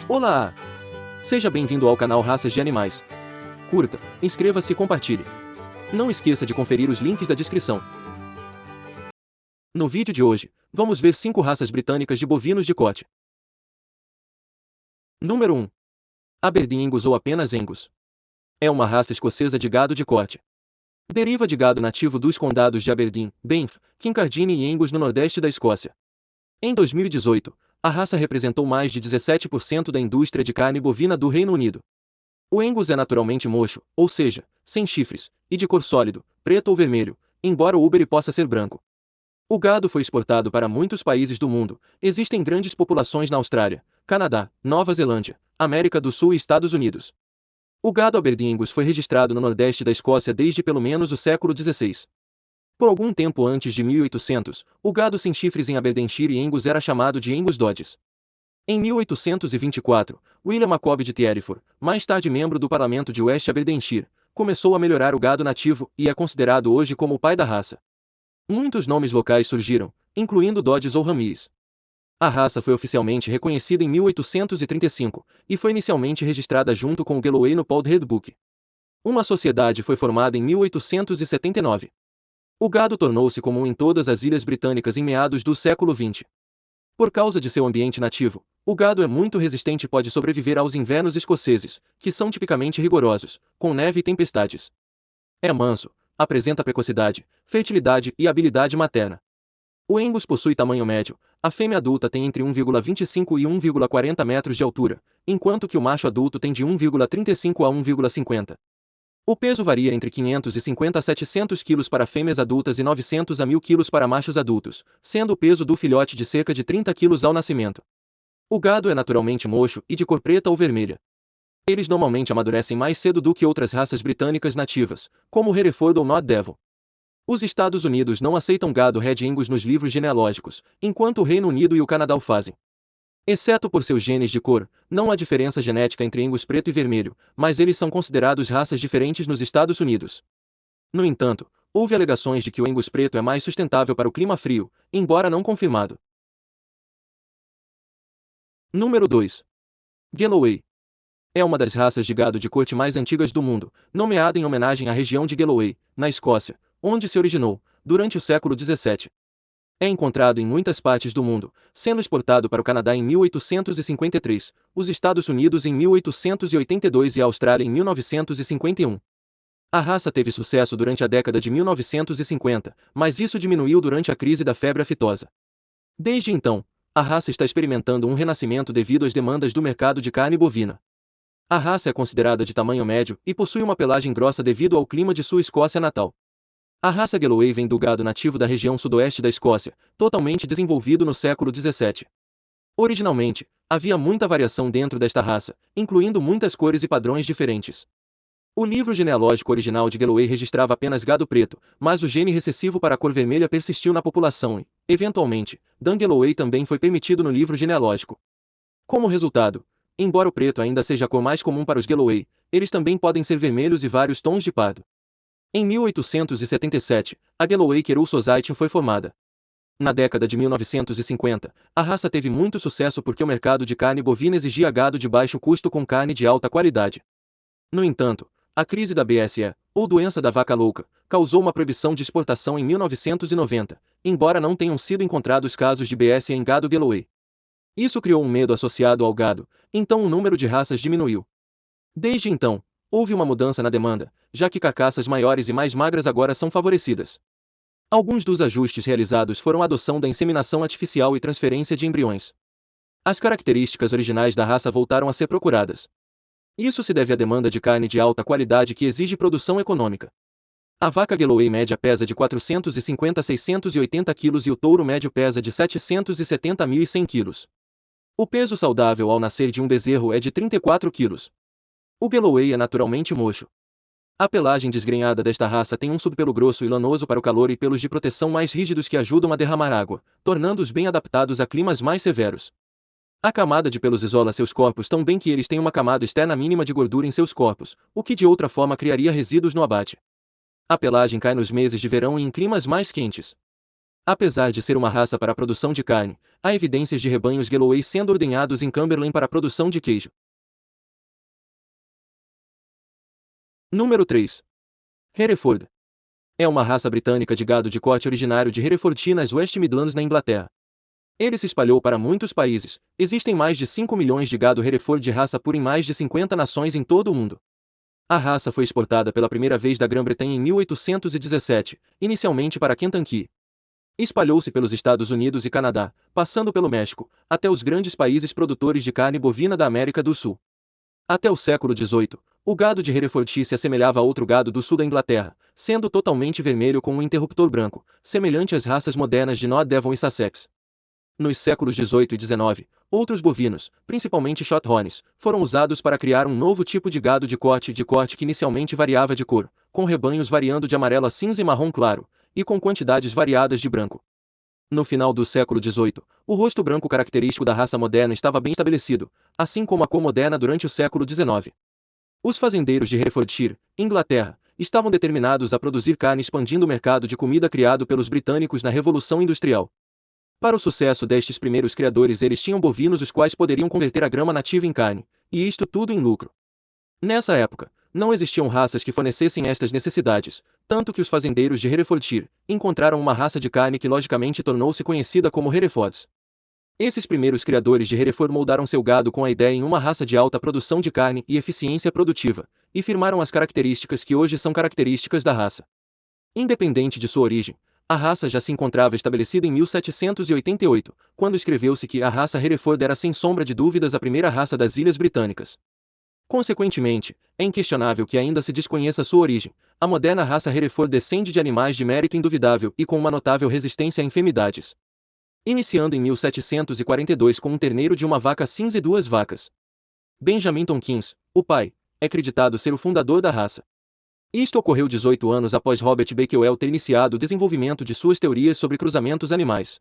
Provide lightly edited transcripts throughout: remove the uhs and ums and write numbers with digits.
Olá! Seja bem-vindo ao canal Raças de Animais. Curta, inscreva-se e compartilhe. Não esqueça de conferir os links da descrição. No vídeo de hoje, vamos ver 5 raças britânicas de bovinos de corte. Número 1. Aberdeen Angus ou apenas Angus. É uma raça escocesa de gado de corte. Deriva de gado nativo dos condados de Aberdeen, Banff, Kincardine e Angus no nordeste da Escócia. Em 2018, a raça representou mais de 17% da indústria de carne bovina do Reino Unido. O Angus é naturalmente mocho, ou seja, sem chifres, e de cor sólido, preto ou vermelho, embora o úbere possa ser branco. O gado foi exportado para muitos países do mundo. Existem grandes populações na Austrália, Canadá, Nova Zelândia, América do Sul e Estados Unidos. O gado Aberdeen Angus foi registrado no nordeste da Escócia desde pelo menos o século XVI. Por algum tempo antes de 1800, o gado sem chifres em Aberdeenshire e Angus era chamado de Angus Dodds. Em 1824, William Jacob de Thetford, mais tarde membro do parlamento de West Aberdeenshire, começou a melhorar o gado nativo e é considerado hoje como o pai da raça. Muitos nomes locais surgiram, incluindo Dodds ou Ramis. A raça foi oficialmente reconhecida em 1835 e foi inicialmente registrada junto com o Galloway no Poultry Book. Uma sociedade foi formada em 1879. O gado tornou-se comum em todas as ilhas britânicas em meados do século XX. Por causa de seu ambiente nativo, o gado é muito resistente e pode sobreviver aos invernos escoceses, que são tipicamente rigorosos, com neve e tempestades. É manso, apresenta precocidade, fertilidade e habilidade materna. O Angus possui tamanho médio, a fêmea adulta tem entre 1,25 e 1,40 metros de altura, enquanto que o macho adulto tem de 1,35 a 1,50. O peso varia entre 550 a 700 kg para fêmeas adultas e 900 a 1000 kg para machos adultos, sendo o peso do filhote de cerca de 30 kg ao nascimento. O gado é naturalmente mocho e de cor preta ou vermelha. Eles normalmente amadurecem mais cedo do que outras raças britânicas nativas, como o Hereford ou North Devon. Os Estados Unidos não aceitam gado Red Angus nos livros genealógicos, enquanto o Reino Unido e o Canadá o fazem. Exceto por seus genes de cor, não há diferença genética entre Angus preto e vermelho, mas eles são considerados raças diferentes nos Estados Unidos. No entanto, houve alegações de que o Angus preto é mais sustentável para o clima frio, embora não confirmado. Número 2. Galloway. É uma das raças de gado de corte mais antigas do mundo, nomeada em homenagem à região de Galloway, na Escócia, onde se originou, durante o século XVII. É encontrado em muitas partes do mundo, sendo exportado para o Canadá em 1853, os Estados Unidos em 1882 e a Austrália em 1951. A raça teve sucesso durante a década de 1950, mas isso diminuiu durante a crise da febre aftosa. Desde então, a raça está experimentando um renascimento devido às demandas do mercado de carne bovina. A raça é considerada de tamanho médio e possui uma pelagem grossa devido ao clima de sua Escócia natal. A raça Galloway vem do gado nativo da região sudoeste da Escócia, totalmente desenvolvido no século XVII. Originalmente, havia muita variação dentro desta raça, incluindo muitas cores e padrões diferentes. O livro genealógico original de Galloway registrava apenas gado preto, mas o gene recessivo para a cor vermelha persistiu na população e, eventualmente, Dan Galloway também foi permitido no livro genealógico. Como resultado, embora o preto ainda seja a cor mais comum para os Galloway, eles também podem ser vermelhos e vários tons de pardo. Em 1877, a Galloway Kerul Society foi formada. Na década de 1950, a raça teve muito sucesso porque o mercado de carne bovina exigia gado de baixo custo com carne de alta qualidade. No entanto, a crise da BSE, ou doença da vaca louca, causou uma proibição de exportação em 1990, embora não tenham sido encontrados casos de BSE em gado Galloway. Isso criou um medo associado ao gado, então o número de raças diminuiu. Desde então, houve uma mudança na demanda, já que carcaças maiores e mais magras agora são favorecidas. Alguns dos ajustes realizados foram a adoção da inseminação artificial e transferência de embriões. As características originais da raça voltaram a ser procuradas. Isso se deve à demanda de carne de alta qualidade que exige produção econômica. A vaca Galloway média pesa de 450 a 680 kg e o touro médio pesa de 770 a 1.100 kg. O peso saudável ao nascer de um bezerro é de 34 kg. O Galloway é naturalmente mocho. A pelagem desgrenhada desta raça tem um subpelo grosso e lanoso para o calor e pelos de proteção mais rígidos que ajudam a derramar água, tornando-os bem adaptados a climas mais severos. A camada de pelos isola seus corpos tão bem que eles têm uma camada externa mínima de gordura em seus corpos, o que de outra forma criaria resíduos no abate. A pelagem cai nos meses de verão e em climas mais quentes. Apesar de ser uma raça para a produção de carne, há evidências de rebanhos Galloway sendo ordenhados em Cumberland para a produção de queijo. Número 3. Hereford. É uma raça britânica de gado de corte originário de Herefordshire nas West Midlands na Inglaterra. Ele se espalhou para muitos países. Existem mais de 5 milhões de gado Hereford de raça pura em mais de 50 nações em todo o mundo. A raça foi exportada pela primeira vez da Grã-Bretanha em 1817, inicialmente para Kentucky. Espalhou-se pelos Estados Unidos e Canadá, passando pelo México, até os grandes países produtores de carne bovina da América do Sul. Até o século XVIII, o gado de Herefordshire se assemelhava a outro gado do sul da Inglaterra, sendo totalmente vermelho com um interruptor branco, semelhante às raças modernas de North Devon e Sussex. Nos séculos XVIII e XIX, outros bovinos, principalmente shorthorns, foram usados para criar um novo tipo de gado de corte que inicialmente variava de cor, com rebanhos variando de amarelo a cinza e marrom claro, e com quantidades variadas de branco. No final do século XVIII, o rosto branco característico da raça moderna estava bem estabelecido, assim como a cor moderna durante o século XIX. Os fazendeiros de Herefordshire, Inglaterra, estavam determinados a produzir carne expandindo o mercado de comida criado pelos britânicos na Revolução Industrial. Para o sucesso destes primeiros criadores, eles tinham bovinos os quais poderiam converter a grama nativa em carne, e isto tudo em lucro. Nessa época, não existiam raças que fornecessem estas necessidades, tanto que os fazendeiros de Herefordshire encontraram uma raça de carne que logicamente tornou-se conhecida como Herefords. Esses primeiros criadores de Hereford moldaram seu gado com a ideia em uma raça de alta produção de carne e eficiência produtiva, e firmaram as características que hoje são características da raça. Independente de sua origem, a raça já se encontrava estabelecida em 1788, quando escreveu-se que a raça Hereford era sem sombra de dúvidas a primeira raça das Ilhas Britânicas. Consequentemente, é inquestionável que ainda se desconheça sua origem. A moderna raça Hereford descende de animais de mérito induvidável e com uma notável resistência a enfermidades. Iniciando em 1742 com um terneiro de uma vaca cinza e duas vacas. Benjamin Tompkins, o pai, é acreditado ser o fundador da raça. Isto ocorreu 18 anos após Robert Bakewell ter iniciado o desenvolvimento de suas teorias sobre cruzamentos animais.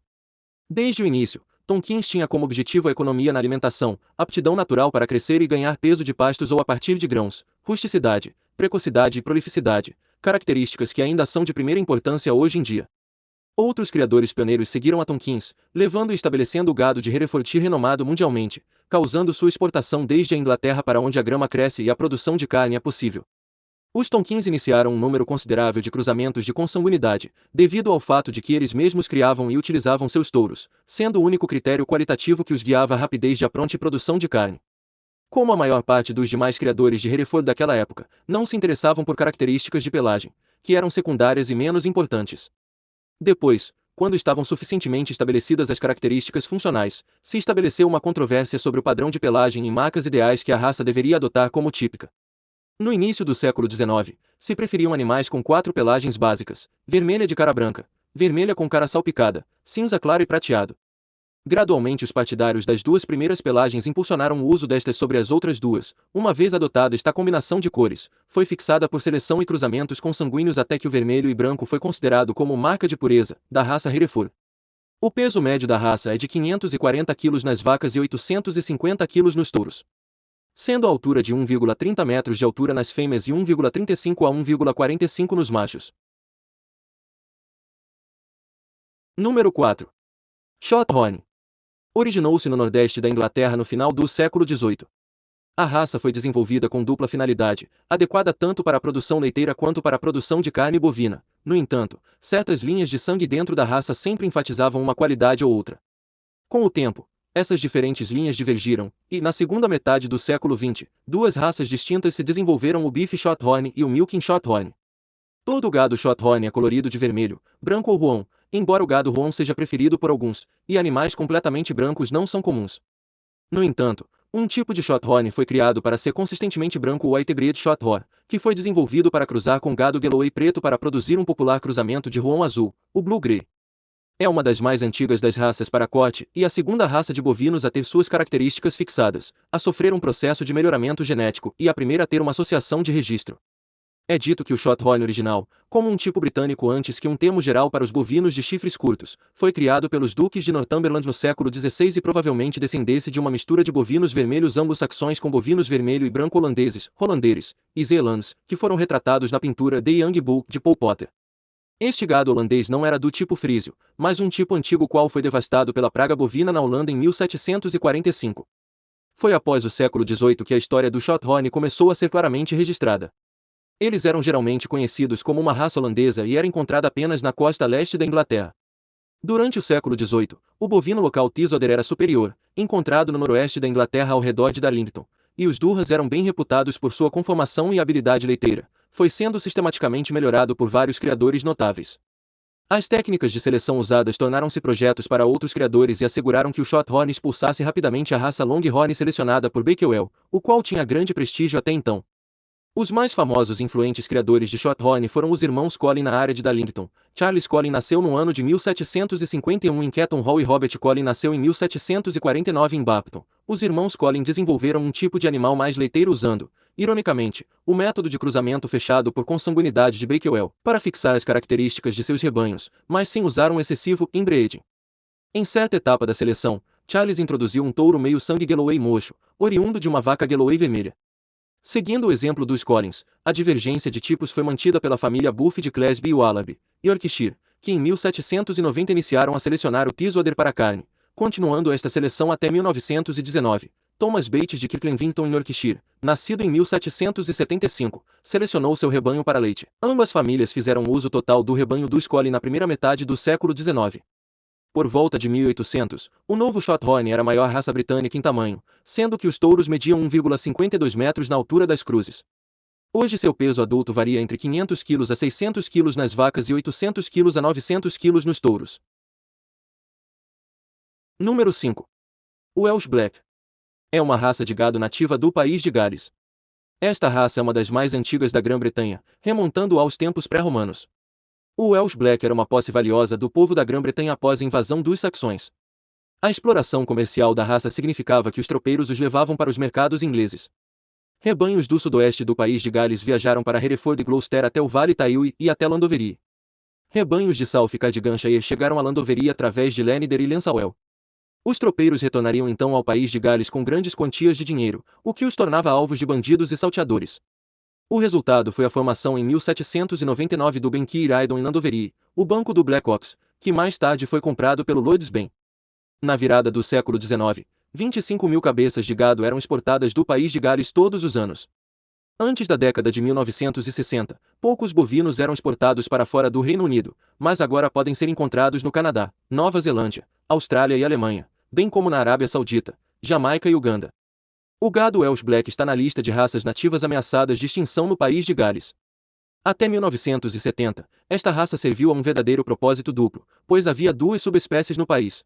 Desde o início, Tompkins tinha como objetivo a economia na alimentação, aptidão natural para crescer e ganhar peso de pastos ou a partir de grãos, rusticidade, precocidade e prolificidade, características que ainda são de primeira importância hoje em dia. Outros criadores pioneiros seguiram a Tompkins, levando e estabelecendo o gado de Herefordshire renomado mundialmente, causando sua exportação desde a Inglaterra para onde a grama cresce e a produção de carne é possível. Os Tompkins iniciaram um número considerável de cruzamentos de consanguinidade, devido ao fato de que eles mesmos criavam e utilizavam seus touros, sendo o único critério qualitativo que os guiava a rapidez de apronte e produção de carne. Como a maior parte dos demais criadores de Hereford daquela época, não se interessavam por características de pelagem, que eram secundárias e menos importantes. Depois, quando estavam suficientemente estabelecidas as características funcionais, se estabeleceu uma controvérsia sobre o padrão de pelagem e marcas ideais que a raça deveria adotar como típica. No início do século XIX, se preferiam animais com 4 pelagens básicas: vermelha de cara branca, vermelha com cara salpicada, cinza claro e prateado. Gradualmente os partidários das duas primeiras pelagens impulsionaram o uso destas sobre as outras duas. Uma vez adotada esta combinação de cores, foi fixada por seleção e cruzamentos consanguíneos até que o vermelho e branco foi considerado como marca de pureza da raça Hereford. O peso médio da raça é de 540 kg nas vacas e 850 kg nos touros, sendo a altura de 1,30 metros de altura nas fêmeas e 1,35 a 1,45 nos machos. Número 4. Shorthorn. Originou-se no nordeste da Inglaterra no final do século XVIII. A raça foi desenvolvida com dupla finalidade, adequada tanto para a produção leiteira quanto para a produção de carne bovina. No entanto, certas linhas de sangue dentro da raça sempre enfatizavam uma qualidade ou outra. Com o tempo, essas diferentes linhas divergiram, e, na segunda metade do século XX, duas raças distintas se desenvolveram: o Beef Shorthorn e o Milking Shorthorn. Todo o gado Shorthorn é colorido de vermelho, branco ou roan, embora o gado roan seja preferido por alguns, e animais completamente brancos não são comuns. No entanto, um tipo de Shorthorn foi criado para ser consistentemente branco, o Whitebreed Shorthorn, que foi desenvolvido para cruzar com gado Galloway preto para produzir um popular cruzamento de roan azul, o Blue Grey. É uma das mais antigas das raças para corte e a segunda raça de bovinos a ter suas características fixadas, a sofrer um processo de melhoramento genético e a primeira a ter uma associação de registro. É dito que o Shorthorn original, como um tipo britânico antes que um termo geral para os bovinos de chifres curtos, foi criado pelos duques de Northumberland no século XVI e provavelmente descendesse de uma mistura de bovinos vermelhos anglo-saxões com bovinos vermelho e branco holandeses, holanderes e zeelandes, que foram retratados na pintura The Young Bull de Paul Potter. Este gado holandês não era do tipo frísio, mas um tipo antigo qual foi devastado pela praga bovina na Holanda em 1745. Foi após o século XVIII que a história do Shorthorn começou a ser claramente registrada. Eles eram geralmente conhecidos como uma raça holandesa e era encontrada apenas na costa leste da Inglaterra. Durante o século XVIII, o bovino local Teeswater era superior, encontrado no noroeste da Inglaterra ao redor de Darlington, e os Durhas eram bem reputados por sua conformação e habilidade leiteira, foi sendo sistematicamente melhorado por vários criadores notáveis. As técnicas de seleção usadas tornaram-se projetos para outros criadores e asseguraram que o Shorthorn expulsasse rapidamente a raça Longhorn selecionada por Bakewell, o qual tinha grande prestígio até então. Os mais famosos e influentes criadores de Shorthorn foram os irmãos Colin na área de Darlington. Charles Colin nasceu no ano de 1751 em Ketton Hall e Robert Colin nasceu em 1749 em Bapton. Os irmãos Colin desenvolveram um tipo de animal mais leiteiro usando, ironicamente, o método de cruzamento fechado por consanguinidade de Bakewell, para fixar as características de seus rebanhos, mas sem usar um excessivo inbreeding. Em certa etapa da seleção, Charles introduziu um touro meio-sangue Galloway mocho, oriundo de uma vaca Galloway vermelha. Seguindo o exemplo dos Collins, a divergência de tipos foi mantida pela família Buff de Clesby e Wallaby, Yorkshire, que em 1790 iniciaram a selecionar o Teeswater para carne, continuando esta seleção até 1919. Thomas Bates de Kirklandington, em Yorkshire, nascido em 1775, selecionou seu rebanho para leite. Ambas famílias fizeram uso total do rebanho dos Collin na primeira metade do século XIX. Por volta de 1800, o novo Shorthorn era a maior raça britânica em tamanho, sendo que os touros mediam 1,52 metros na altura das cruzes. Hoje seu peso adulto varia entre 500 kg a 600 kg nas vacas e 800 kg a 900 kg nos touros. Número 5. Welsh Black. É uma raça de gado nativa do país de Gales. Esta raça é uma das mais antigas da Grã-Bretanha, remontando aos tempos pré-romanos. O Welsh Black era uma posse valiosa do povo da Grã-Bretanha após a invasão dos saxões. A exploração comercial da raça significava que os tropeiros os levavam para os mercados ingleses. Rebanhos do sudoeste do país de Gales viajaram para Hereford e Gloucester até o Vale Tailui e até Llandovery. Rebanhos de South Cardiganshire chegaram a Llandovery através de Llanidder e Lansawell. Os tropeiros retornariam então ao país de Gales com grandes quantias de dinheiro, o que os tornava alvos de bandidos e salteadores. O resultado foi a formação em 1799 do Benkir Idon em Llandovery, o banco do Black Ox, que mais tarde foi comprado pelo Lloyds Bank. Na virada do século XIX, 25 mil cabeças de gado eram exportadas do país de Gales todos os anos. Antes da década de 1960, poucos bovinos eram exportados para fora do Reino Unido, mas agora podem ser encontrados no Canadá, Nova Zelândia, Austrália e Alemanha, bem como na Arábia Saudita, Jamaica e Uganda. O gado Welsh Black está na lista de raças nativas ameaçadas de extinção no país de Gales. Até 1970, esta raça serviu a um verdadeiro propósito duplo, pois havia duas subespécies no país.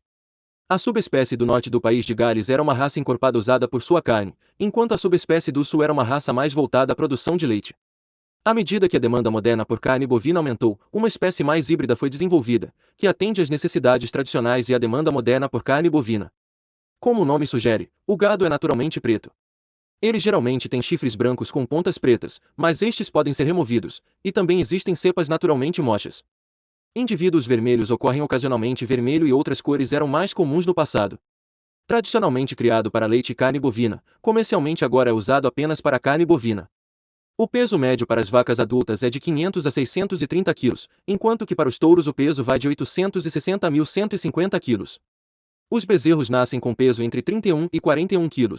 A subespécie do norte do país de Gales era uma raça encorpada usada por sua carne, enquanto a subespécie do sul era uma raça mais voltada à produção de leite. À medida que a demanda moderna por carne bovina aumentou, uma espécie mais híbrida foi desenvolvida, que atende às necessidades tradicionais e à demanda moderna por carne bovina. Como o nome sugere, o gado é naturalmente preto. Ele geralmente tem chifres brancos com pontas pretas, mas estes podem ser removidos, e também existem cepas naturalmente mochas. Indivíduos vermelhos ocorrem ocasionalmente. Vermelho e outras cores eram mais comuns no passado. Tradicionalmente criado para leite e carne bovina, comercialmente agora é usado apenas para carne bovina. O peso médio para as vacas adultas é de 500 a 630 kg, enquanto que para os touros o peso vai de 860 a 1.150 kg. Os bezerros nascem com peso entre 31 e 41 kg.